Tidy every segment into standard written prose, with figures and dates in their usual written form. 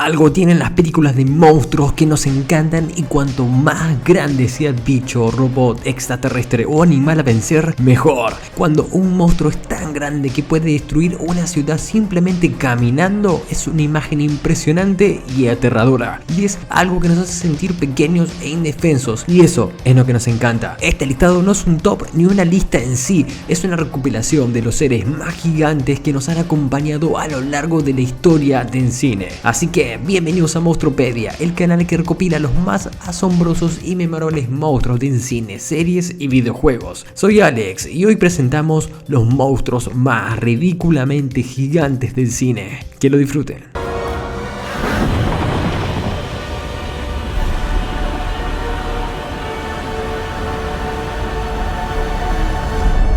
Algo tienen las películas de monstruos que nos encantan y cuanto más grande sea el bicho, robot, extraterrestre o animal a vencer, mejor. Cuando un monstruo es tan grande que puede destruir una ciudad simplemente caminando, es una imagen impresionante y aterradora. Y es algo que nos hace sentir pequeños e indefensos, y eso es lo que nos encanta. Este listado no es un top ni una lista en sí, es una recopilación de los seres más gigantes que nos han acompañado a lo largo de la historia del cine. Así que bienvenidos a Monstruopedia, el canal que recopila los más asombrosos y memorables monstruos del cine, series y videojuegos. Soy Alex y hoy presentamos los monstruos más ridículamente gigantes del cine. Que lo disfruten.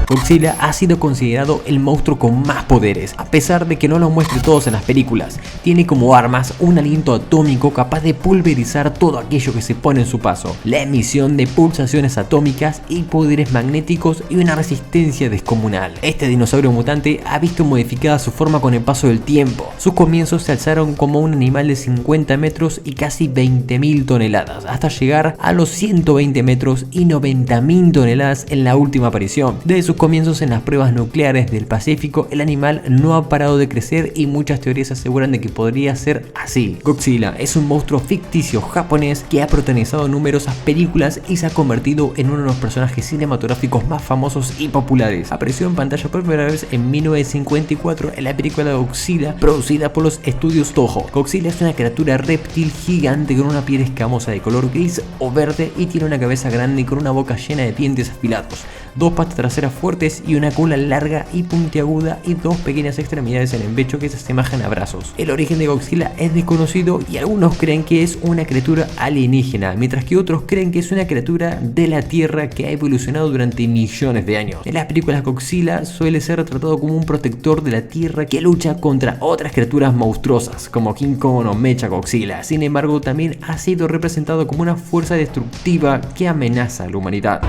Godzilla ha sido considerado el monstruo con más poderes, a pesar de que no los muestre todos en las películas. Tiene como armas un aliento atómico capaz de pulverizar todo aquello que se pone en su paso, la emisión de pulsaciones atómicas y poderes magnéticos y una resistencia descomunal. Este dinosaurio mutante ha visto modificada su forma con el paso del tiempo. Sus comienzos se alzaron como un animal de 50 metros y casi 20.000 toneladas, hasta llegar a los 120 metros y 90.000 toneladas en la última aparición. Desde sus comienzos en las pruebas nucleares del Pacífico, el animal no ha parado de crecer y muchas teorías aseguran de que podría ser así. Godzilla es un monstruo ficticio japonés que ha protagonizado numerosas películas y se ha convertido en uno de los personajes cinematográficos más famosos y populares. Apareció en pantalla por primera vez en 1954 en la película Godzilla, producida por los estudios Toho. Godzilla es una criatura reptil gigante con una piel escamosa de color gris o verde y tiene una cabeza grande con una boca llena de dientes afilados, dos patas traseras fuertes y una cola larga y puntiaguda y dos pequeñas extremidades en el pecho que se asemejan a brazos. El origen de Godzilla es desconocido y algunos creen que es una criatura alienígena, mientras que otros creen que es una criatura de la Tierra que ha evolucionado durante millones de años. En las películas Godzilla suele ser retratado como un protector de la Tierra que lucha contra otras criaturas monstruosas como King Kong o Mechagodzilla. Sin embargo, también ha sido representado como una fuerza destructiva que amenaza a la humanidad.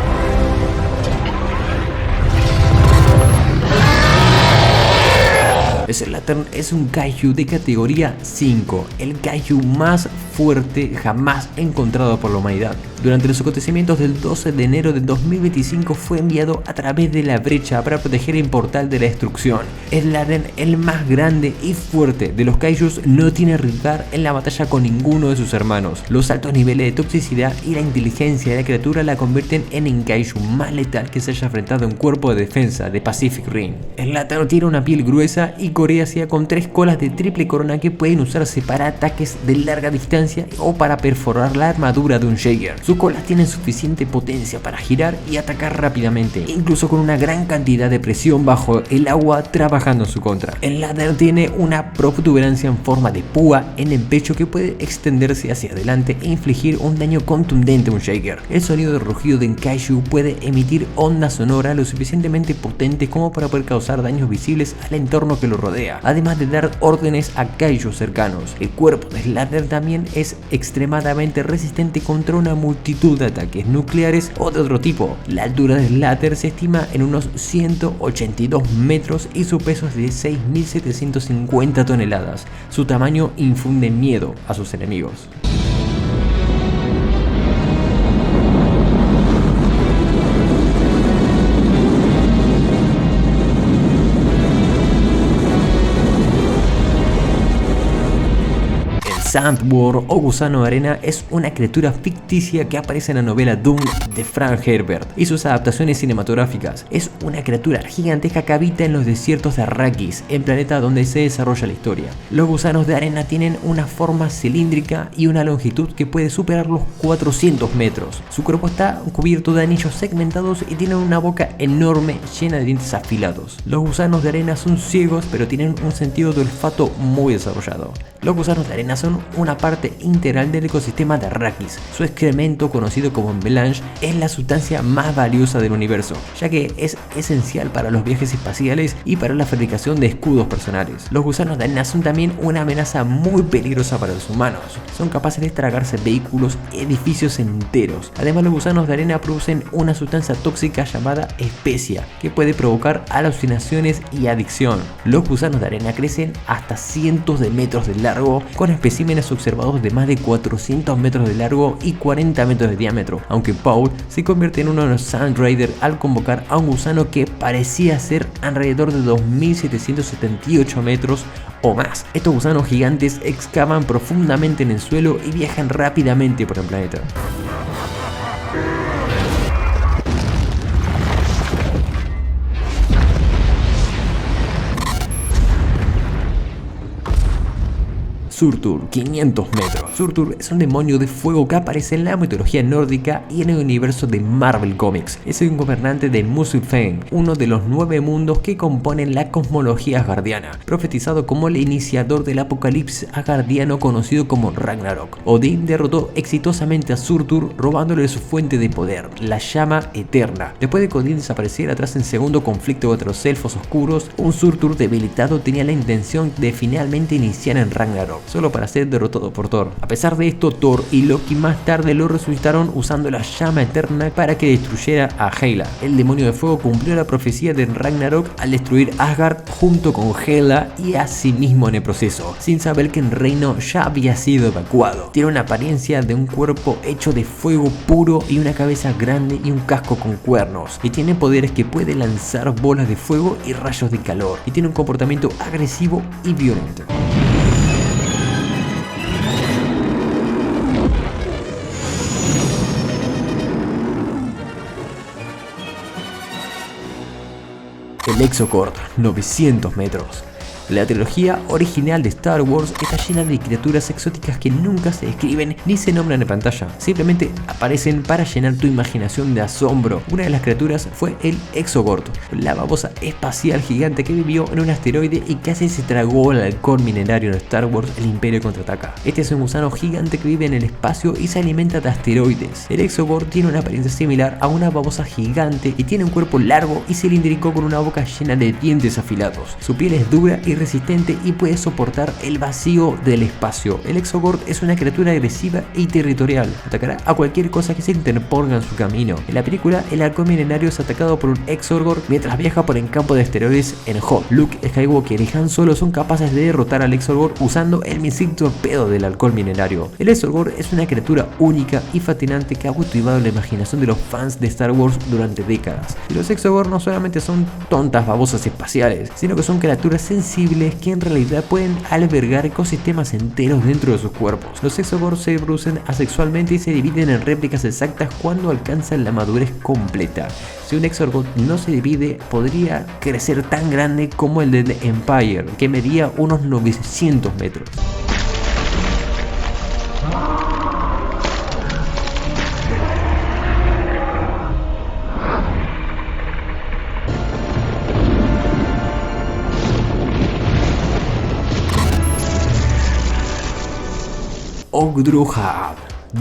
Slattern es un kaiju de categoría 5, el kaiju más fuerte jamás encontrado por la humanidad. Durante los acontecimientos del 12 de enero de 2025 fue enviado a través de la brecha para proteger el portal de la destrucción. Slattern, el más grande y fuerte de los kaijus, no tiene rival en la batalla con ninguno de sus hermanos. Los altos niveles de toxicidad y la inteligencia de la criatura la convierten en el kaiju más letal que se haya enfrentado a un cuerpo de defensa de Pacific Rim. Slattern tiene una piel gruesa y coriácea con 3 colas de triple corona que pueden usarse para ataques de larga distancia o para perforar la armadura de un Jaeger. Sus colas tienen suficiente potencia para girar y atacar rápidamente, incluso con una gran cantidad de presión bajo el agua trabajando en su contra. El Slattern tiene una protuberancia en forma de púa en el pecho que puede extenderse hacia adelante e infligir un daño contundente a un Jaeger. El sonido de rugido de kaiju puede emitir ondas sonoras lo suficientemente potentes como para poder causar daños visibles al entorno que lo rodea, además de dar órdenes a kaijus cercanos. El cuerpo de Slattern también es extremadamente resistente contra una multitud de ataques nucleares o de otro tipo. La altura de Slattern se estima en unos 182 metros y su peso es de 6.750 toneladas. Su tamaño infunde miedo a sus enemigos. Sandworm o gusano de arena es una criatura ficticia que aparece en la novela Doom de Frank Herbert y sus adaptaciones cinematográficas. Es una criatura gigantesca que habita en los desiertos de Arrakis, el planeta donde se desarrolla la historia. Los gusanos de arena tienen una forma cilíndrica y una longitud que puede superar los 400 metros. Su cuerpo está cubierto de anillos segmentados y tienen una boca enorme llena de dientes afilados. Los gusanos de arena son ciegos, pero tienen un sentido de olfato muy desarrollado. Los gusanos de arena son una parte integral del ecosistema de Arrakis. Su excremento, conocido como melange, es la sustancia más valiosa del universo, ya que es esencial para los viajes espaciales y para la fabricación de escudos personales. Los gusanos de arena son también una amenaza muy peligrosa para los humanos. Son capaces de tragarse vehículos y edificios enteros. Además, los gusanos de arena producen una sustancia tóxica llamada especia, que puede provocar alucinaciones y adicción. Los gusanos de arena crecen hasta cientos de metros de largo, con especímenes especímenes observados de más de 400 metros de largo y 40 metros de diámetro, aunque Paul se convierte en uno de los Sand Raiders al convocar a un gusano que parecía ser alrededor de 2778 metros o más. Estos gusanos gigantes excavan profundamente en el suelo y viajan rápidamente por el planeta. Surtur, 500 metros. Surtur es un demonio de fuego que aparece en la mitología nórdica y en el universo de Marvel Comics. Es un gobernante de Muspelheim, uno de los 9 mundos que componen la cosmología asgardiana, profetizado como el iniciador del apocalipsis asgardiano conocido como Ragnarok. Odín derrotó exitosamente a Surtur robándole su fuente de poder, la llama eterna. Después de que Odín desapareciera tras el segundo conflicto contra los elfos oscuros, un Surtur debilitado tenía la intención de finalmente iniciar en Ragnarok, solo para ser derrotado por Thor. A pesar de esto, Thor y Loki más tarde lo resucitaron usando la llama eterna para que destruyera a Hela. El demonio de fuego cumplió la profecía de Ragnarok al destruir Asgard junto con Hela y a sí mismo en el proceso, sin saber que el reino ya había sido evacuado. Tiene una apariencia de un cuerpo hecho de fuego puro y una cabeza grande y un casco con cuernos, y tiene poderes que puede lanzar bolas de fuego y rayos de calor, y tiene un comportamiento agresivo y violento. El Exocort, 900 metros. La trilogía original de Star Wars está llena de criaturas exóticas que nunca se describen ni se nombran en pantalla, simplemente aparecen para llenar tu imaginación de asombro. Una de las criaturas fue el Exogort, la babosa espacial gigante que vivió en un asteroide y casi se tragó el halcón minerario en Star Wars El Imperio Contraataca. Este es un gusano gigante que vive en el espacio y se alimenta de asteroides. El Exogort tiene una apariencia similar a una babosa gigante y tiene un cuerpo largo y cilíndrico con una boca llena de dientes afilados. Su piel es dura y resistente y puede soportar el vacío del espacio. El Exogort es una criatura agresiva y territorial. Atacará a cualquier cosa que se interponga en su camino. En la película, el halcón milenario es atacado por un Exogort mientras viaja por el campo de asteroides en Hoth. Luke Skywalker y Han Solo son capaces de derrotar al Exogort usando el misil torpedo del halcón milenario. El Exogort es una criatura única y fascinante que ha cautivado la imaginación de los fans de Star Wars durante décadas. Y los Exogort no solamente son tontas babosas espaciales, sino que son criaturas sensibles que en realidad pueden albergar ecosistemas enteros dentro de sus cuerpos. Los Exogort se reproducen asexualmente y se dividen en réplicas exactas cuando alcanzan la madurez completa. Si un Exogort no se divide, podría crecer tan grande como el de The Empire, que medía unos 900 metros. Ogdruhad,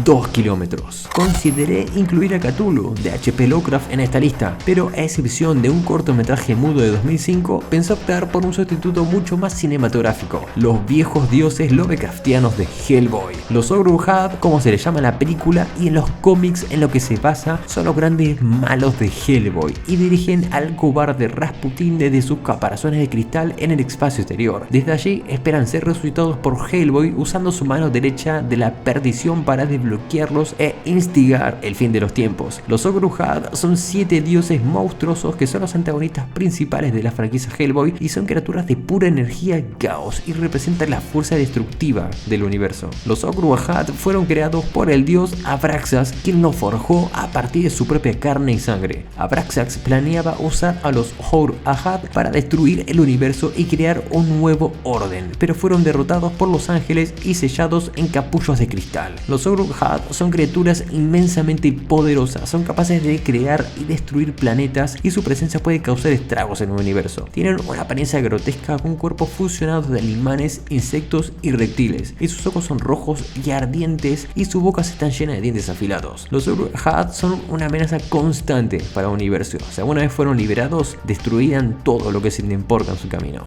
2 kilómetros. Consideré incluir a Cthulhu de H.P. Lovecraft en esta lista, pero a excepción de un cortometraje mudo de 2005, pensé optar por un sustituto mucho más cinematográfico: los viejos dioses Lovecraftianos de Hellboy. Los Ogdruhad, como se les llama en la película y en los cómics en lo que se basa, son los grandes malos de Hellboy y dirigen al cobarde Rasputin desde sus caparazones de cristal en el espacio exterior. Desde allí esperan ser resucitados por Hellboy usando su mano derecha de la perdición para desbloquearlos e instigar el fin de los tiempos. Los Ogdruhad son 7 dioses monstruosos que son los antagonistas principales de la franquicia Hellboy y son criaturas de pura energía y caos y representan la fuerza destructiva del universo. Los Ogdruhad fueron creados por el dios Abraxas, quien los forjó a partir de su propia carne y sangre. Abraxas planeaba usar a los Ogdruhad para destruir el universo y crear un nuevo orden, pero fueron derrotados por los ángeles y sellados en capullos de cristal. Los Ogdruhad son criaturas inmensamente poderosas, son capaces de crear y destruir planetas y su presencia puede causar estragos en el universo. Tienen una apariencia grotesca con cuerpos fusionados de animales, insectos y reptiles, y sus ojos son rojos y ardientes y sus bocas están llenas de dientes afilados. Los Ogdruhad son una amenaza constante para el universo. Si alguna vez fueron liberados, destruirían todo lo que se interponga en su camino.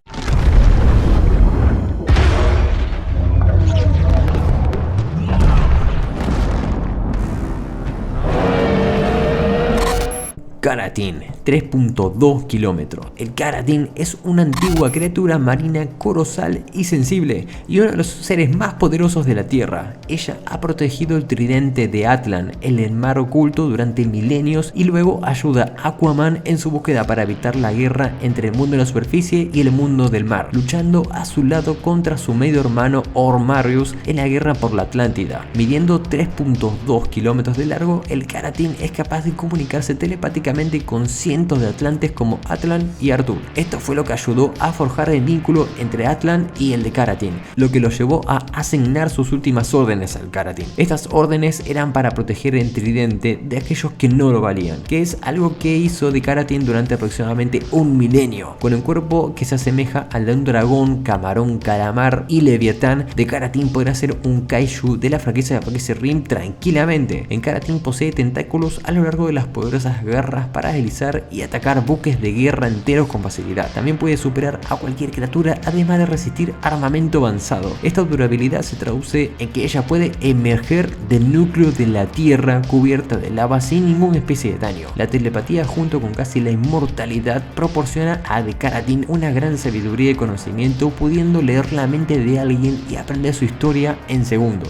Karatin, 3.2 kilómetros. El Karatin es una antigua criatura marina colosal y sensible y uno de los seres más poderosos de la Tierra. Ella ha protegido el tridente de Atlan en el mar oculto durante milenios y luego ayuda a Aquaman en su búsqueda para evitar la guerra entre el mundo de la superficie y el mundo del mar, luchando a su lado contra su medio hermano Ormarius en la guerra por la Atlántida. Midiendo 3.2 kilómetros de largo, el Karatin es capaz de comunicarse telepáticamente con cientos de atlantes como Atlan y Artur. Esto fue lo que ayudó a forjar el vínculo entre Atlan y el de Karatin, lo que lo llevó a asignar sus últimas órdenes al Karatin. Estas órdenes eran para proteger el tridente de aquellos que no lo valían, que es algo que hizo de Karatin durante aproximadamente un milenio. Con el cuerpo que se asemeja al de un dragón, camarón, calamar y leviatán, de Karatin podrá ser un kaiju de la franquicia de Pacific Rim tranquilamente. En Karatin posee tentáculos a lo largo de las poderosas garras para deslizar y atacar buques de guerra enteros con facilidad. También puede superar a cualquier criatura, además de resistir armamento avanzado. Esta durabilidad se traduce en que ella puede emerger del núcleo de la Tierra cubierta de lava sin ninguna especie de daño. La telepatía junto con casi la inmortalidad proporciona a The Karatin una gran sabiduría y conocimiento, pudiendo leer la mente de alguien y aprender su historia en segundos.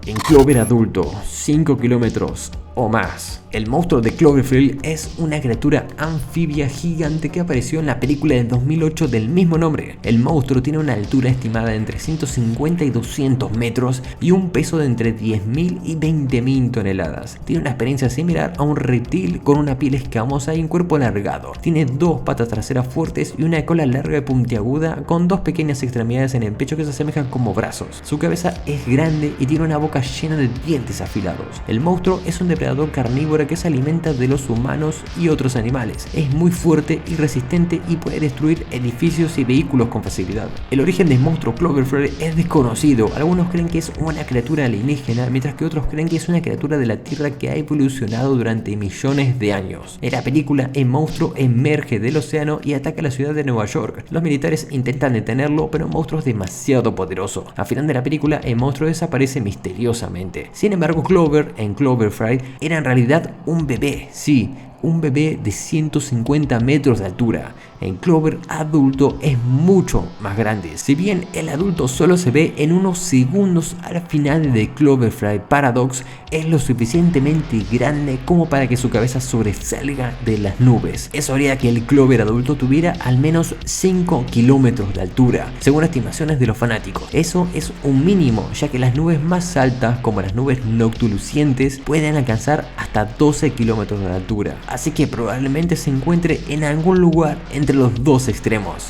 En Clover adulto, 5 kilómetros o más. El monstruo de Cloverfield es una criatura anfibia gigante que apareció en la película del 2008 del mismo nombre. El monstruo tiene una altura estimada de entre 150 y 200 metros y un peso de entre 10.000 y 20.000 toneladas. Tiene una apariencia similar a un reptil con una piel escamosa y un cuerpo alargado. Tiene dos patas traseras fuertes y una cola larga y puntiaguda con dos pequeñas extremidades en el pecho que se asemejan como brazos. Su cabeza es grande y tiene una boca llena de dientes afilados. El monstruo es un depredador carnívoro que se alimenta de los humanos y otros animales. Es muy fuerte y resistente y puede destruir edificios y vehículos con facilidad. El origen del monstruo Cloverfield es desconocido. Algunos creen que es una criatura alienígena, mientras que otros creen que es una criatura de la Tierra que ha evolucionado durante millones de años. En la película, el monstruo emerge del océano y ataca la ciudad de Nueva York. Los militares intentan detenerlo, pero el monstruo es demasiado poderoso. Al final de la película, el monstruo desaparece misteriosamente. Sin embargo, Clover en Cloverfield era en realidad un bebé, sí, un bebé de 150 metros de altura. En Clover adulto es mucho más grande. Si bien el adulto solo se ve en unos segundos al final de Cloverfield Paradox, es lo suficientemente grande como para que su cabeza sobresalga de las nubes. Eso haría que el Clover adulto tuviera al menos 5 kilómetros de altura, según estimaciones de los fanáticos. Eso es un mínimo, ya que las nubes más altas, como las nubes noctilucientes, pueden alcanzar hasta 12 kilómetros de altura. Así que probablemente se encuentre en algún lugar entre los dos extremos.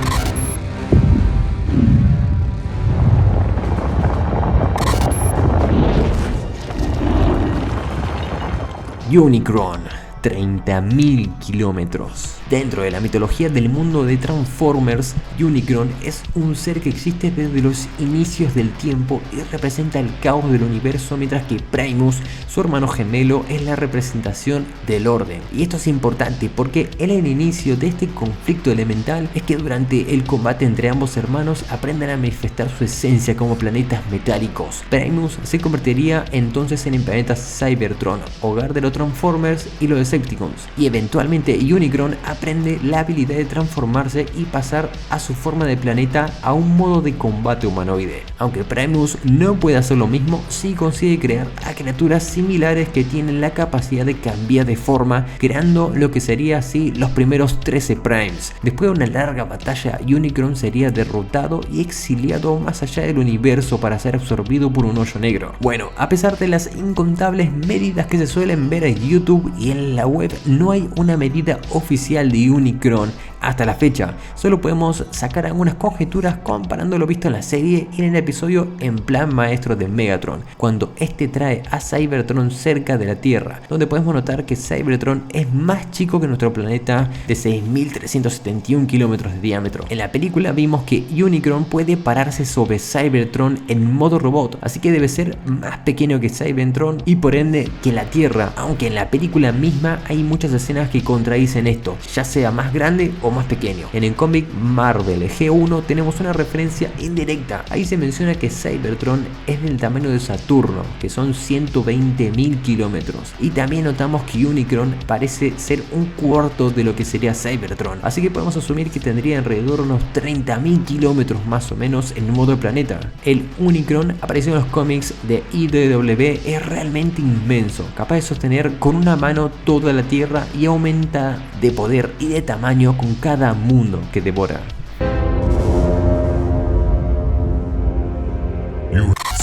Unicron, 30.000 kilómetros. Dentro de la mitología del mundo de Transformers, Unicron es un ser que existe desde los inicios del tiempo y representa el caos del universo, mientras que Primus, su hermano gemelo, es la representación del orden. Y esto es importante porque el inicio de este conflicto elemental es que durante el combate entre ambos hermanos aprenden a manifestar su esencia como planetas metálicos. Primus se convertiría entonces en el planeta Cybertron, hogar de los Transformers y los Decepticons, y eventualmente Unicron aprende la habilidad de transformarse y pasar a su forma de planeta a un modo de combate humanoide. Aunque Primus no puede hacer lo mismo, sí consigue crear a criaturas similares que tienen la capacidad de cambiar de forma, creando lo que sería así los primeros 13 Primes. Después de una larga batalla, Unicron sería derrotado y exiliado más allá del universo para ser absorbido por un hoyo negro. Bueno, a pesar de las incontables medidas que se suelen ver en YouTube y en la web, no hay una medida oficial de Unicron hasta la fecha. Solo podemos sacar algunas conjeturas comparando lo visto en la serie y en el episodio En Plan Maestro de Megatron, cuando este trae a Cybertron cerca de la Tierra, donde podemos notar que Cybertron es más chico que nuestro planeta de 6.371 kilómetros de diámetro. En la película vimos que Unicron puede pararse sobre Cybertron en modo robot, así que debe ser más pequeño que Cybertron y por ende que la Tierra, aunque en la película misma hay muchas escenas que contradicen esto, ya sea más grande o poco más pequeño. En el cómic Marvel G1 tenemos una referencia indirecta. Ahí se menciona que Cybertron es del tamaño de Saturno, que son 120.000 kilómetros. Y también notamos que Unicron parece ser un cuarto de lo que sería Cybertron. Así que podemos asumir que tendría alrededor de unos 30.000 kilómetros más o menos en modo planeta. El Unicron apareció en los cómics de IDW, es realmente inmenso, capaz de sostener con una mano toda la Tierra y aumenta de poder y de tamaño con cada mundo que devora.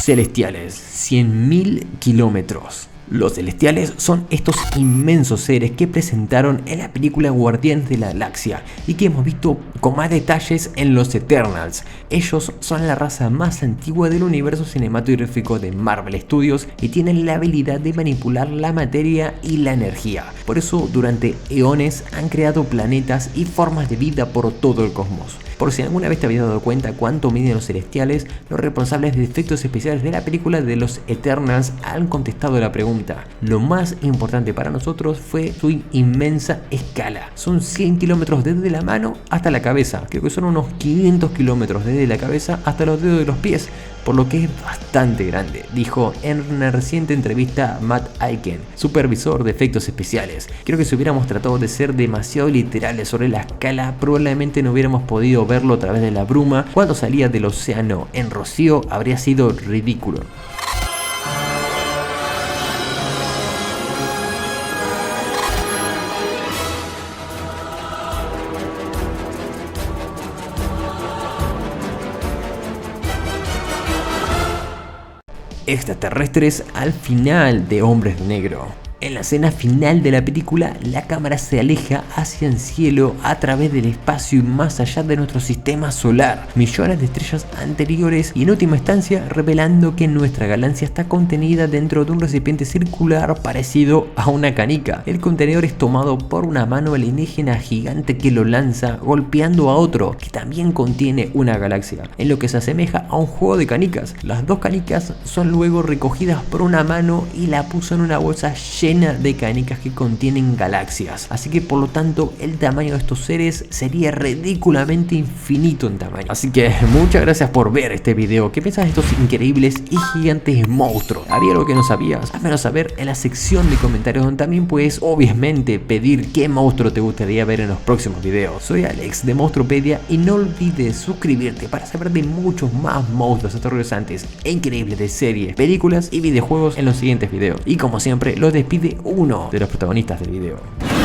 Celestiales, 100.000 kilómetros. Los celestiales son estos inmensos seres que presentaron en la película Guardianes de la Galaxia y que hemos visto con más detalles en los Eternals. Ellos son la raza más antigua del universo cinematográfico de Marvel Studios y tienen la habilidad de manipular la materia y la energía. Por eso durante eones han creado planetas y formas de vida por todo el cosmos. Por si alguna vez te habías dado cuenta cuánto miden los celestiales, los responsables de efectos especiales de la película de los Eternals han contestado la pregunta. Lo más importante para nosotros fue su inmensa escala. Son 100 kilómetros desde la mano hasta la cabeza. Creo que son unos 500 kilómetros desde la cabeza hasta los dedos de los pies, por lo que es bastante grande, dijo en una reciente entrevista Matt Aiken, supervisor de efectos especiales. Creo que si hubiéramos tratado de ser demasiado literales sobre la escala, probablemente no hubiéramos podido verlo a través de la bruma. Cuando salía del océano en rocío habría sido ridículo. Extraterrestres al final de Hombres de Negro. En la escena final de la película, la cámara se aleja hacia el cielo a través del espacio y más allá de nuestro sistema solar, millones de estrellas anteriores y en última instancia revelando que nuestra galaxia está contenida dentro de un recipiente circular parecido a una canica. El contenedor es tomado por una mano alienígena gigante que lo lanza golpeando a otro que también contiene una galaxia, en lo que se asemeja a un juego de canicas. Las dos canicas son luego recogidas por una mano y la puso en una bolsa llena de canicas que contienen galaxias, así que por lo tanto el tamaño de estos seres sería ridículamente infinito en tamaño. Así que muchas gracias por ver este video. ¿Qué piensas de estos increíbles y gigantes monstruos? ¿Había algo que no sabías? Házmelo saber en la sección de comentarios, donde también puedes obviamente pedir qué monstruo te gustaría ver en los próximos videos. Soy Alex de Monstruopedia y no olvides suscribirte para saber de muchos más monstruos aterrorizantes e increíbles de series, películas y videojuegos en los siguientes videos. Y como siempre, los despido uno de los protagonistas del video.